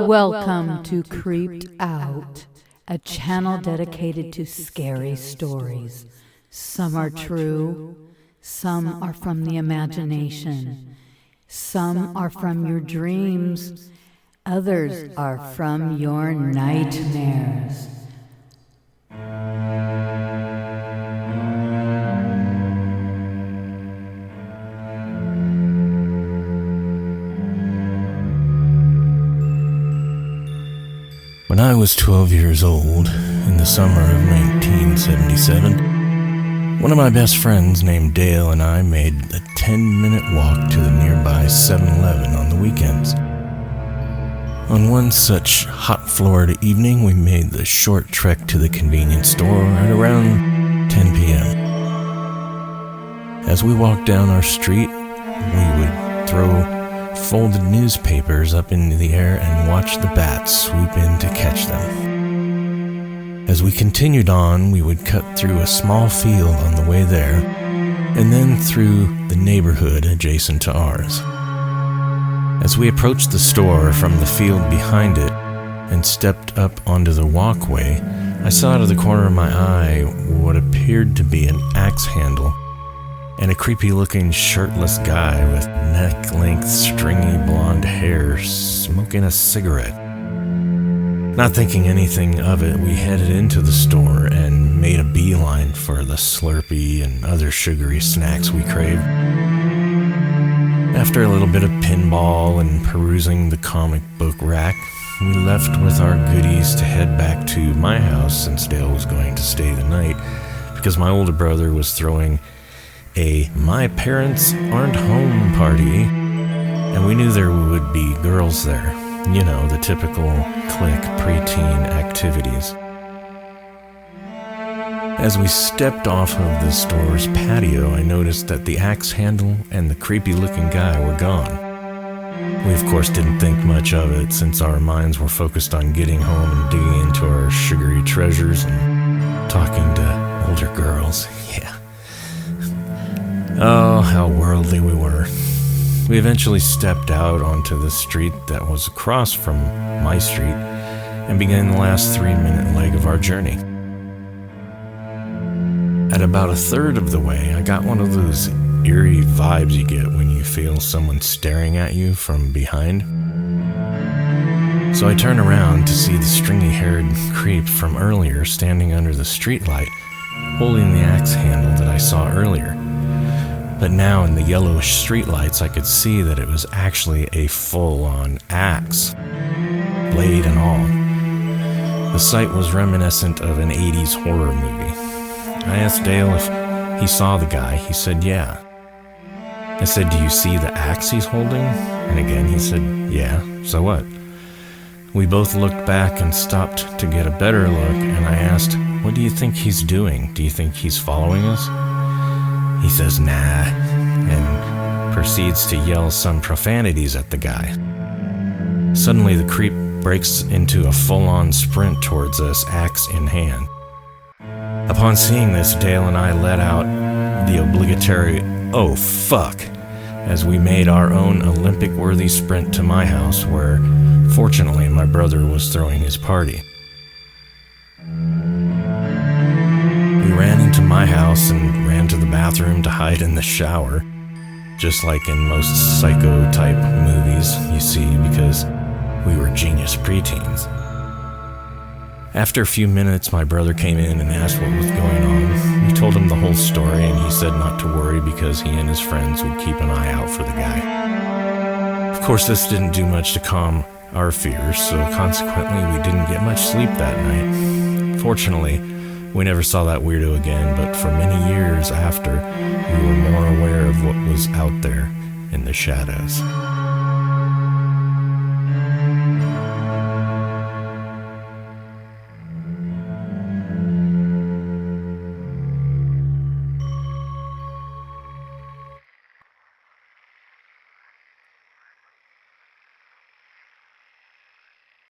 Welcome to Creeped Out, a channel dedicated to scary stories. Some are true, some are from the imagination, some are from your dreams, others are from your nightmares. When I was 12 years old, in the summer of 1977, one of my best friends named Dale and I made a 10-minute walk to the nearby 7-Eleven on the weekends. On one such hot Florida evening, we made the short trek to the convenience store at around 10 p.m. As we walked down our street, we would throw folded newspapers up into the air and watch the bats swoop in to catch them. As we continued on, we would cut through a small field on the way there, and then through the neighborhood adjacent to ours. As we approached the store from the field behind it and stepped up onto the walkway, I saw out of the corner of my eye what appeared to be an axe handle and a creepy-looking shirtless guy with neck-length, stringy blonde hair smoking a cigarette. Not thinking anything of it, we headed into the store and made a beeline for the Slurpee and other sugary snacks we craved. After a little bit of pinball and perusing the comic book rack, we left with our goodies to head back to my house since Dale was going to stay the night because my older brother was throwing a "my parents aren't home" party, and we knew there would be girls there. You know, the typical clique preteen activities. As we stepped off of the store's patio, I noticed that the axe handle and the creepy-looking guy were gone. We, of course, didn't think much of it since our minds were focused on getting home and digging into our sugary treasures and talking to older girls. Yeah. Oh, how worldly we were. We eventually stepped out onto the street that was across from my street and began the last 3-minute leg of our journey. At about a third of the way, I got one of those eerie vibes you get when you feel someone staring at you from behind. So I turned around to see the stringy-haired creep from earlier standing under the streetlight, holding the axe handle that I saw earlier. But now in the yellowish streetlights, I could see that it was actually a full-on axe, blade and all. The sight was reminiscent of an 80s horror movie. I asked Dale if he saw the guy. He said, yeah. I said, do you see the axe he's holding? And again, he said, yeah, so what? We both looked back and stopped to get a better look, and I asked, what do you think he's doing? Do you think he's following us? He says, nah, and proceeds to yell some profanities at the guy. Suddenly, the creep breaks into a full-on sprint towards us, axe in hand. Upon seeing this, Dale and I let out the obligatory, "Oh, fuck," as we made our own Olympic-worthy sprint to my house, where, fortunately, my brother was throwing his party. We ran into my house and ran to the bathroom to hide in the shower, just like in most psycho-type movies you see, because we were genius preteens. After a few minutes, my brother came in and asked what was going on. We told him the whole story, and he said not to worry because he and his friends would keep an eye out for the guy. Of course, this didn't do much to calm our fears, so consequently we didn't get much sleep that night. Fortunately, we never saw that weirdo again, but for many years after, we were more aware of what was out there in the shadows.